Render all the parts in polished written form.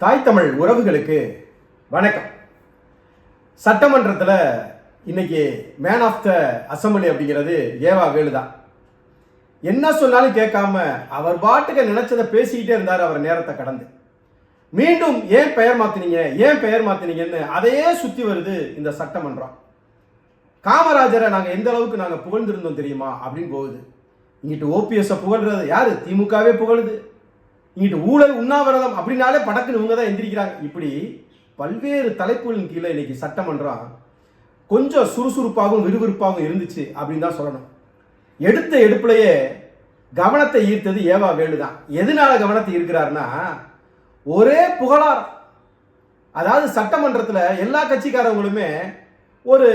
தாய் தமிழ் உறவுகளுக்கு வணக்கம். சட்டமன்றத்தில் இன்னைக்கு மேன் ஆஃப் த அசம்பிளி அப்படிங்கிறது ஏவா வேலு தான். என்ன சொன்னாலும் கேட்காம அவர் பாட்டுக்கு நினைச்சதை பேசிக்கிட்டே இருந்தார். அவர் நேரத்தை கடந்து மீண்டும் ஏன் பெயர் மாத்தினீங்கன்னு அதையே சுத்தி வருது இந்த சட்டமன்றம். காமராஜரை நாங்கள் எந்த அளவுக்கு நாங்கள் புகழ்ந்திருந்தோம் தெரியுமா அப்படின்னு போகுது. இங்கிட்டு ஓபிஎஸ் புகழ்றது யாரு? திமுகவே புகழுது. இங்கிட்டு ஊழல் உண்ணாவிரதம் அப்படின்னாலே படக்குன்னு இவங்க தான் எந்திரிக்கிறாங்க. இப்படி பல்வேறு தலைப்புகளின் கீழே இன்னைக்கு சட்டமன்றம் கொஞ்சம் சுறுசுறுப்பாகவும் விறுவிறுப்பாகவும் இருந்துச்சு அப்படின்னு தான் சொல்லணும். எடுத்த எடுப்புலையே கவனத்தை ஈர்த்தது ஏவா வேலு தான். எதனால கவனத்தை ஈர்க்கிறாருன்னா, ஒரே புகழார். அதாவது சட்டமன்றத்தில் எல்லா கட்சிக்காரங்களுமே ஒரு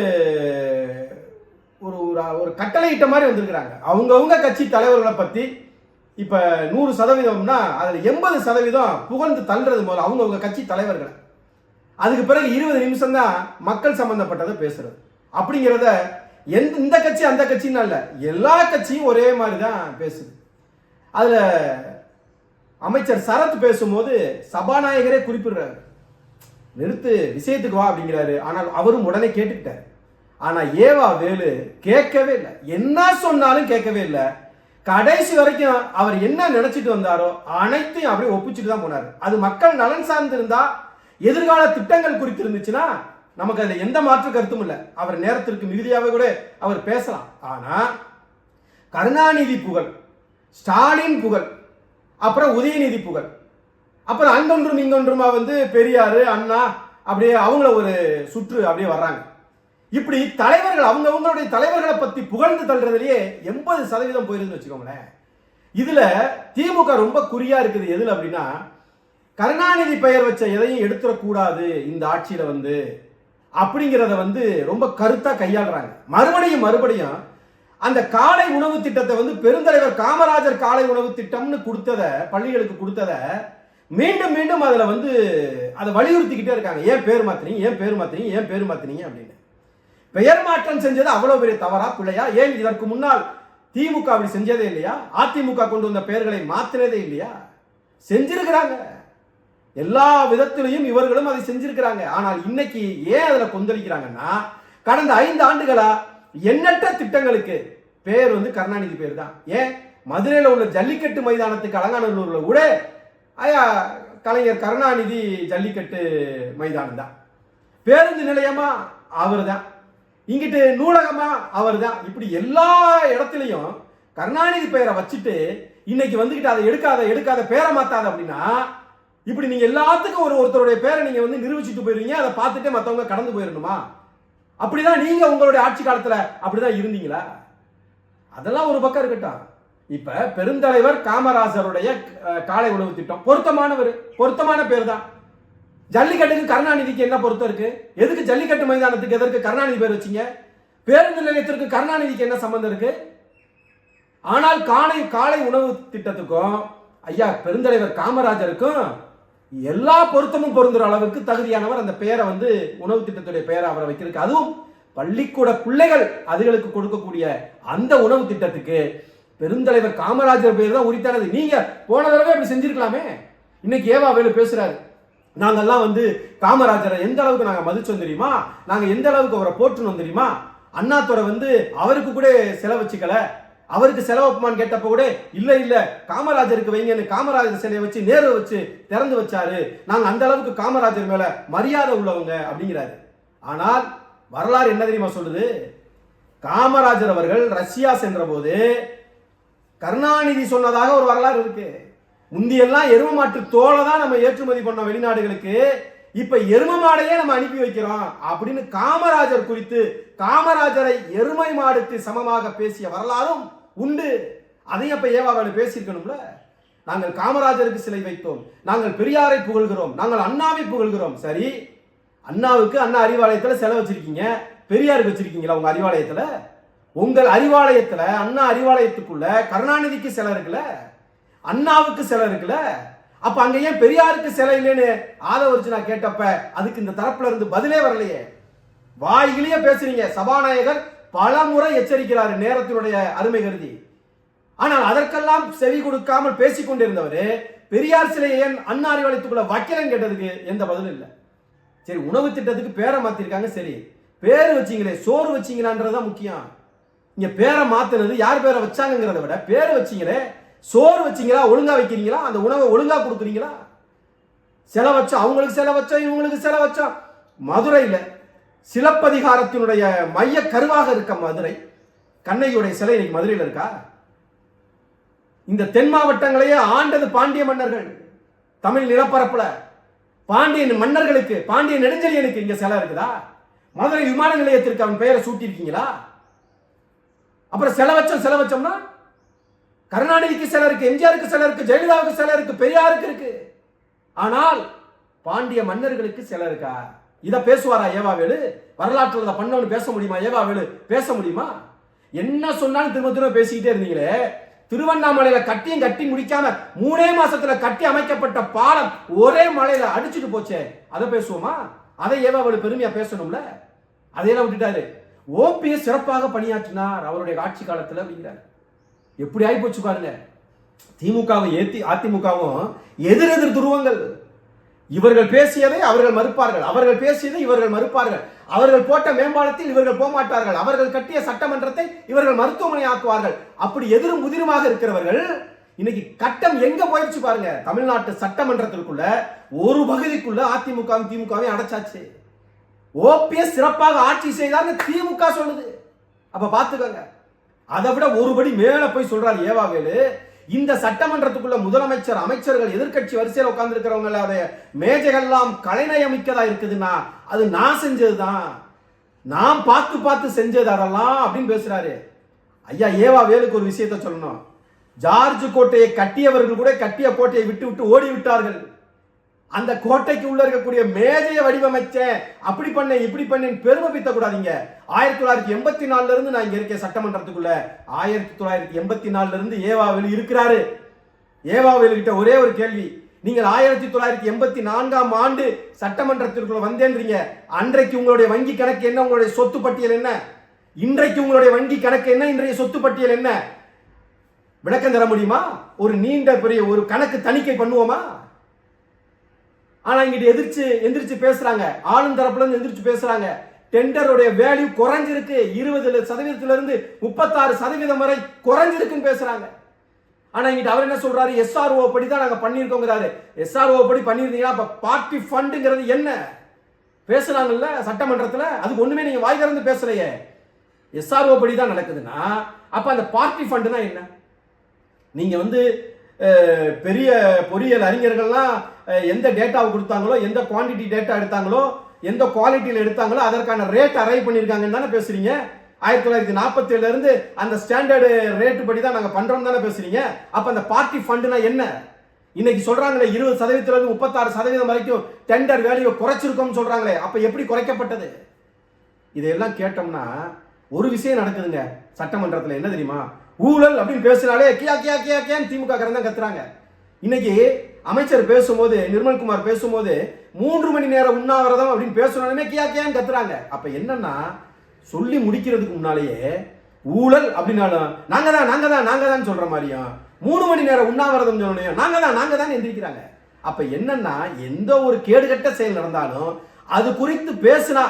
ஒரு கட்டளையிட்ட மாதிரி வந்திருக்கிறாங்க. அவங்கவுங்க கட்சி தலைவர்களை பற்றி இப்போ 100%னா அதில் 80% புகழ்ந்து தள்ளுறது போல அவங்கவுங்க கட்சி தலைவர்களை. அதுக்கு பிறகு 20 நிமிஷம் தான் மக்கள் சம்பந்தப்பட்டதை பேசுறது. அப்படிங்கிறத இந்த கட்சி அந்த கட்சின்னு இல்லை, எல்லா கட்சியும் ஒரே மாதிரி தான் பேசுது. அதில் அமைச்சர் சரத் பேசும்போது சபாநாயகரே குறிப்பிடுறாரு, நிறுத்து, விஷயத்துக்கு வா அப்படிங்கிறாரு. ஆனால் அவரும் உடனே கேட்டுக்கிட்டார். ஆனால் ஏவா வேலு கேட்கவே இல்லை, என்ன சொன்னாலும் கேட்கவே இல்லை. கடைசி வரைக்கும் அவர் என்ன நினைச்சிட்டு வந்தாரோ அனைத்தையும் அப்படியே ஒப்பிச்சுட்டு தான் போனார். அது மக்கள் நலன் சார்ந்து இருந்தா, எதிர்கால திட்டங்கள் குறித்து இருந்துச்சுன்னா நமக்கு அதுல எந்த மாற்று கருத்தும் இல்லை. அவர் நேரத்திற்கு மிகுதியாகவே கூட அவர் பேசலாம். ஆனா கருணாநிதி புகழ், ஸ்டாலின் புகழ், அப்புறம் உதயநிதி புகழ், அப்புறம் அங்கொன்றும் இங்கொன்றுமா பெரியாரு அண்ணா அப்படியே அவங்கள ஒரு சுற்று அப்படியே வர்றாங்க. இப்படி தலைவர்கள் அவங்களுடைய தலைவர்களை பத்தி புகழ்ந்து தள்ளுறதுலயே 80% போயிருந்துன்னு வச்சுக்கோங்களேன். இதுல திமுக ரொம்ப குறியா இருக்குது. எதுல அப்படின்னா, கருணாநிதி பெயர் வச்ச எதையும் எடுத்துடக்கூடாது இந்த ஆட்சியில அப்படிங்கிறத ரொம்ப கருத்தா கையாளுறாங்க. மறுபடியும் அந்த காலை உணவு திட்டத்தை பெருந்தலைவர் காமராஜர் காலை உணவு திட்டம்னு கொடுத்தத, பள்ளிகளுக்கு கொடுத்தத மீண்டும் மீண்டும் அதுல அதை வலியுறுத்திக்கிட்டே இருக்காங்க. ஏன் பேர் மாத்தினீங்க அப்படின்னு. பெயர் மாற்றம் செஞ்சது அவ்வளவு பெரிய தவறா பிள்ளையா? ஏன் இதற்கு முன்னால் திமுக அப்படி செஞ்சதே இல்லையா? அதிமுக கொண்டு வந்த பெயர்களை மாத்தினதே இல்லையா? செஞ்சிருக்கிறாங்க. எல்லா விதத்திலையும் இவர்களும் அதை செஞ்சிருக்கிறாங்க. ஆனால் இன்னைக்கு ஏன் அதுல கொந்தளிக்கிறாங்கன்னா, கடந்த 5 ஆண்டுகளா எண்ணற்ற திட்டங்களுக்கு பேர் கருணாநிதி பேர் தான். ஏன் மதுரையில் உள்ள ஜல்லிக்கட்டு மைதானத்துக்கு அலங்காநல்லூர்ல கூட கலைஞர் கருணாநிதி ஜல்லிக்கட்டு மைதானம் தான். பேருந்து நிலையமா அவர் தான், இங்கிட்டு நூலகமா அவர் தான். இப்படி எல்லா இடத்துலையும் கருணாநிதி பெயரை வச்சுட்டு இன்னைக்கு அதை எடுக்காத பேரை மாத்தாத அப்படின்னா, இப்படி நீங்க எல்லாத்துக்கும் ஒருத்தருடைய பேரை நீங்க நிரூபிச்சுட்டு போயிருவீங்க. அதை பார்த்துட்டு மற்றவங்க கடந்து போயிடணுமா? அப்படிதான் நீங்க உங்களுடைய ஆட்சி காலத்துல அப்படிதான் இருந்தீங்களா? அதெல்லாம் ஒரு பக்கம் இருக்கட்டும். இப்ப பெருந்தலைவர் காமராஜருடைய காலை உணவு திட்டம் பொருத்தமான பேர் தான். ஜல்லிக்கட்டுக்கு கருணாநிதிக்கு என்ன பொருத்தம் இருக்கு? எதுக்கு ஜல்லிக்கட்டு மைதானத்துக்கு எதற்கு கருணாநிதி பேர் வச்சீங்க? பேருந்து நிலையத்திற்கு கருணாநிதிக்கு என்ன சம்பந்தம் இருக்கு? ஆனால் காலை உணவு திட்டத்துக்கும் ஐயா பெருந்தலைவர் காமராஜருக்கும் எல்லா பொருத்தமும் பொருந்துற அளவுக்கு தகுதியானவர். அந்த பெயரை உணவு திட்டத்துடைய பெயரை அவரை வைக்கிறதுக்கு, அதுவும் பள்ளிக்கூட பிள்ளைகள் அதுகளுக்கு கொடுக்கக்கூடிய அந்த உணவு திட்டத்துக்கு பெருந்தலைவர் காமராஜர் பெயர் தான் உரித்தானது. நீங்க போன தடவை அப்படி செஞ்சிருக்கலாமே. இன்னைக்கு ஏவா வேலு பேசுறாரு, நாங்கெல்லாம் காமராஜரை எந்த அளவுக்கு நாங்க மதிச்சோம் தெரியுமா, நாங்க எந்த அளவுக்கு அவரை போற்றணும் தெரியுமா, அண்ணாதுரை அவருக்கு கூட செலவச்சுக்கல, அவருக்கு செலவப்புமான்னு கேட்டப்ப கூட இல்ல காமராஜருக்கு வைங்கன்னு காமராஜர் சிலையை வச்சு நேரு வச்சு திறந்து வச்சாரு, நாங்க அந்த அளவுக்கு காமராஜர் மேல மரியாதை உள்ளவங்க அப்படிங்கிறாரு. ஆனால் வரலாறு என்ன தெரியுமா சொல்லுது? காமராஜர் அவர்கள் ரஷ்யா சென்ற போது கருணாநிதி சொன்னதாக ஒரு வரலாறு இருக்கு. முந்தியெல்லாம் எரும மாட்டு தோலை தான் நம்ம ஏற்றுமதி பண்ணோம் வெளிநாடுகளுக்கு, இப்ப எரும மாடையே நம்ம அனுப்பி வைக்கிறோம் அப்படின்னு காமராஜர் குறித்து காமராஜரை எருமை மாடுக்கு சமமாக பேசிய வரலாறும் உண்டு. அதையும் அப்ப ஏவா வேலு பேசியிருக்கணும்ல. நாங்கள் காமராஜருக்கு சிலை வைத்தோம், நாங்கள் பெரியாரை புகழ்கிறோம், நாங்கள் அண்ணாவை புகழ்கிறோம். சரி, அண்ணாவுக்கு அண்ணா அறிவாலயத்துல சிலை வச்சிருக்கீங்க, பெரியாருக்கு வச்சிருக்கீங்களா உங்க அறிவாலயத்துல? உங்கள் அறிவாலயத்துல அண்ணா அறிவாலயத்துக்குள்ள கருணாநிதிக்கு சிலை இருக்குல்ல, அண்ணாவுக்கு சிலை இருக்குல்ல, அப்ப அங்க ஏன் பெரியாருக்கு சிலை இல்லைன்னு ஆதவர்ஜுனா கேட்டப்ப அதுக்கு இந்த தரப்புல இருந்து பதிலே வரலையே. வாயிலேயே பேசுறீங்க. சபாநாயகர் பல முறை எச்சரிக்கிறாரு நேரத்தினுடைய அருமை கருதி. ஆனால் அதற்கெல்லாம் செவி கொடுக்காமல் பேசிக் கொண்டிருந்தவர் பெரியார் சிலை ஏன் அண்ணா அறிவாலயத்துக்குள்ள வைக்கலன்னு கேட்டதுக்கு எந்த பதிலும் இல்லை. சரி, உணவு திட்டத்துக்கு பேரை மாத்திருக்காங்க, சரி பேர் வச்சீங்களே, சோறு வச்சீங்களான்றதுதான் முக்கியம். இங்க பேரை மாத்தினது யார் பேரை வச்சாங்கிறத விட பேர் வச்சீங்களே, சோறு வச்சீங்களா, ஒழுங்கா வைக்கிறீங்களா, அந்த உணவை ஒழுங்கா கொடுக்குறீங்களா? சில வச்சோம், அவங்களுக்கு சில வச்சோம், இவங்களுக்கு சில வச்சோம். மதுரையில சிலப்பதிகாரத்தினுடைய மைய கருவாக இருக்க மதுரை கண்ணகியுடைய சிலை இன்னைக்கு மதுரையில் இருக்கா? இந்த தென் மாவட்டங்களையே ஆண்டது பாண்டிய மன்னர்கள். தமிழ் நிலப்பரப்புல பாண்டியன் மன்னர்களுக்கு, பாண்டிய நெடுஞ்செழியனுக்கு இங்க சிலை இருக்குதா? மதுரை விமான நிலையத்திற்கு அவன் பெயரை சூட்டியிருக்கீங்களா? அப்புறம் சில வச்சோம்னா கருணாநிதிக்கு சிலை இருக்கு, எம்ஜிஆருக்கு சிலை இருக்கு, ஜெயலலிதாவுக்கு சிலை இருக்கு, பெரியாருக்கு இருக்கு. ஆனால் பாண்டிய மன்னர்களுக்கு சிலை இருக்கா? இத பேசுவாரா ஏவாவேலு? வரலாற்றில் பண்ணவனு பேச முடியுமா? ஏவாவேலு பேச முடியுமா? என்ன சொன்னாலும் திரும்ப திரும்ப பேசிக்கிட்டே இருந்தீங்களே. திருவண்ணாமலையில கட்டி முடிக்காம 3 மாசத்துல கட்டி அமைக்கப்பட்ட பாலம் ஒரே மலையில அடிச்சுட்டு போச்சே, அதை பேசுவோமா? அதை ஏவாவேலு பெருமையா பேசணும்ல. அதையெல்லாம் விட்டுட்டாரு. ஓபிஎஸ் சிறப்பாக பணியாற்றினார் அவருடைய ஆட்சி காலத்துல அப்படிங்கிறார். எப்படி ஆகி போச்சு பாருங்க. திமுகவும் அதிமுகவும் எதிரெதிர் துருவங்கள். இவர்கள் பேசியதை அவர்கள் மறுப்பார்கள், அவர்கள் பேசியதை இவர்கள் மறுப்பார்கள். அவர்கள் போட்ட மேம்பாலத்தில் இவர்கள் போக மாட்டார்கள், அவர்கள் கட்டிய சட்டமன்றத்தை இவர்கள் மருத்துவமனை ஆக்குவார்கள். அப்படி எதிரும் முதிருமாக இருக்கிறவர்கள் இன்னைக்கு கட்டம் எங்க போயிடுச்சு பாருங்க. தமிழ்நாட்டு சட்டமன்றத்திற்குள்ள ஒரு பகுதிக்குள்ள அதிமுகவும் திமுகவும் அடைச்சாச்சு. ஓபிஎஸ் சிறப்பாக ஆட்சி செய்தார்னு திமுக சொல்லுது. அப்ப பாத்துக்கோங்க. அதை விட ஒருபடி மேல போய் சொல்றாரு ஏவாவேலு. இந்த சட்டமன்றத்துக்குள்ள முதலமைச்சர், அமைச்சர்கள், எதிர்கட்சி வரிசையில் உட்கார்ந்து இருக்கிறவங்க மேஜைகள்லாம் கலைநயமிக்கதா இருக்குதுன்னா அது நான் செஞ்சதுதான், நான் பார்த்து செஞ்சது அதெல்லாம் அப்படின்னு பேசுறாரு. ஐயா ஏவாவேலுக்கு ஒரு விஷயத்தை சொல்லணும். ஜார்ஜ் கோட்டையை கட்டியவர்கள் கூட கட்டிய கோட்டையை விட்டு ஓடி விட்டார்கள். அந்த கோட்டைக்கு உள்ள இருக்கக்கூடிய மேஜையை வடிவமைச்சேன், அப்படி பண்ணேன் இப்படி பண்ணேன் பெருமை பித்த கூடாதீங்க. 1984 இருந்து நான் இங்க இருக்கேன் சட்டமன்றத்துக்குள்ள. 1984 இருந்து ஏவாவேலு இருக்கிறாரு. ஏவாவேலு கிட்ட ஒரே ஒரு கேள்வி, நீங்கள் 1984ஆம் ஆண்டு சட்டமன்றத்திற்குள்ள வந்தேன்றீங்க, அன்றைக்கு உங்களுடைய வங்கி கணக்கு என்ன, உங்களுடைய சொத்து பட்டியல் என்ன? இன்றைக்கு உங்களுடைய வங்கி கணக்கு என்ன, இன்றைய சொத்து பட்டியல் என்ன? விளக்கம் தர முடியுமா? ஒரு நீண்ட பெரிய ஒரு கணக்கு தணிக்கை பண்ணுவோமா? ஆனா இங்கிட்ட எந்திரிச்சு பேசுறாங்க, ஆளும் தரப்புல இருந்து எந்திரிச்சு பேசுறாங்க. டெண்டருடைய வேல்யூ குறைஞ்சிருக்கு, 20% 36% வரை குறைஞ்சிருக்குன்னு பேசுறாங்க. ஆனா இங்கிட்ட அவர் என்ன சொல்றாரு, எஸ்ஆர்ஓ படி தான் நாங்க பண்ணிருக்கோங்கிறாரு. எஸ்ஆர்ஓ படி பண்ணிருந்தீங்கன்னா அப்ப பார்ட்டி ஃபண்டுங்கிறது என்ன பேசுறாங்கல்ல சட்டமன்றத்துல, அதுக்கு ஒண்ணுமே நீங்க வாய் திறந்து பேசலையே. எஸ்ஆர்ஓ படி தான் நடக்குதுன்னா அப்ப அந்த பார்ட்டி ஃபண்டுனா என்ன? நீங்க பெரிய பொறியியல் அறிஞர்கள்லாம் எந்த டேட்டாவை கொடுத்தாங்களோ, எந்த குவான்டிட்டி டேட்டா எடுத்தாங்களோ, எந்த குவாலிட்டியில் எடுத்தாங்களோ அதற்கான ரேட் அரைவ் பண்ணியிருக்காங்கன்னு தானே பேசுறீங்க. 1947 இருந்து அந்த ஸ்டாண்டர்டு ரேட்டு படி தான் நாங்க பண்றோம் தானே பேசுறீங்க. அப்ப அந்த பார்ட்டி ஃபண்டுனா என்ன? இன்னைக்கு சொல்றாங்களே 20% இருந்து 36% வரைக்கும் டெண்டர் வேல்யூ குறைச்சிருக்கோம்னு சொல்றாங்களே, அப்ப எப்படி குறைக்கப்பட்டது? இதெல்லாம் கேட்டோம்னா ஒரு விஷயம் நடக்குதுங்க சட்டமன்றத்தில். என்ன தெரியுமா? ஊழல் அப்படின்னு பேசினாலே கியா கியா கியா கியான்னு திமுக தான் கத்துறாங்க. இன்னைக்கு அமைச்சர் பேசும்போது, நிர்மல்குமார் பேசும்போது 3 மணி நேரம் உண்ணாவிரதம் அப்படின்னு பேசணுமே கியா கியான்னு கத்துறாங்க. அப்ப என்னன்னா, சொல்லி முடிக்கிறதுக்கு முன்னாலேயே ஊழல் அப்படின்னாலும் நாங்க தான் சொல்ற மாதிரியும், 3 மணி நேரம் உண்ணாவிரதம் சொல்லணும் நாங்க தான் எந்திரிக்கிறாங்க. அப்ப என்னன்னா, எந்த ஒரு கேடுகட்ட செயல் நடந்தாலும் அது குறித்து பேசினா,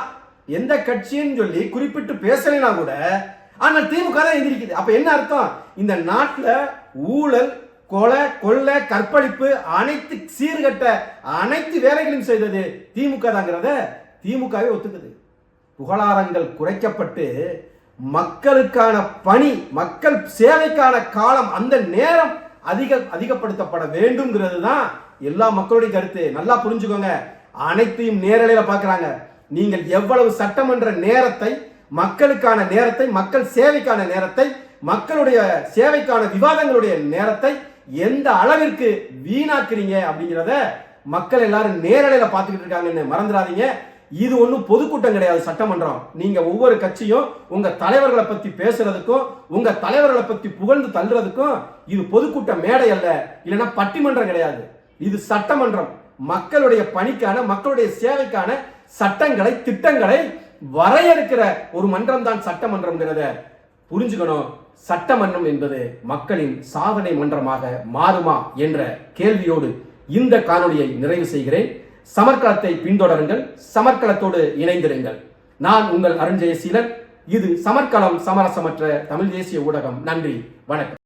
எந்த கட்சின்னு சொல்லி குறிப்பிட்டு பேசலைனா கூட ஆனால் திமுக தான் எந்திரிக்குது. அப்ப என்ன அர்த்தம்? இந்த நாட்டில் ஊழல், கொலை, கொள்ளை, கற்பழிப்பு அனைத்து சீர்கட்ட அனைத்து வேலைகளையும் செய்தது திமுக தாங்கிறத திமுகவே ஒத்துக்குது. புகழாரங்கள் குறைக்கப்பட்டு மக்களுக்கான பணி, மக்கள் சேவைக்கான காலம், அந்த நேரம் அதிகப்படுத்தப்பட வேண்டும்ங்கிறது தான் எல்லா மக்களுடைய கருத்து. நல்லா புரிஞ்சுக்கோங்க. அனைத்தையும் நேரலையில பார்க்கறாங்க. நீங்கள் எவ்வளவு சட்டமன்ற நேரத்தை, மக்களுக்கான நேரத்தை, மக்கள் சேவைக்கான நேரத்தை, மக்களுடைய சேவைக்கான விவாதங்களுடைய நேரத்தை எந்த அளவிற்கு வீணாக்குறீங்க அப்படிங்கிறத மக்கள் எல்லாரும் நேரலையில பார்த்துக்கிட்டு இருக்காங்கன்னு மறந்துடாதீங்க. இது ஒன்றும் பொதுக்கூட்டம் கிடையாது சட்டமன்றம். நீங்க ஒவ்வொரு கட்சியும் உங்க தலைவர்களை பத்தி பேசுறதுக்கும், உங்க தலைவர்களை பத்தி புகழ்ந்து தள்ளுறதுக்கும் இது பொதுக்கூட்ட மேடை அல்ல, இல்லைன்னா பட்டிமன்றம் கிடையாது. இது சட்டமன்றம். மக்களுடைய பணிக்கான, மக்களுடைய சேவைக்கான சட்டங்களை, திட்டங்களை வரையறுக்கிற ஒரு மன்றம் தான் சட்டமன்றம்ங்கிறத புரிஞ்சுக்கணும். சட்டமன்றம் என்பது மக்களின் சாதனை மன்றமாக மாறுமா என்ற கேள்வியோடு இந்த காணொளியை நிறைவு செய்கிறேன். சமர்க்களத்தை பின்தொடருங்கள், சமர்க்களத்தோடு இணைந்திருங்கள். நான் உங்கள் அருண்ஜெயசீலன். இது சமர்க்களம், சமரசமற்ற தமிழ் தேசிய ஊடகம். நன்றி, வணக்கம்.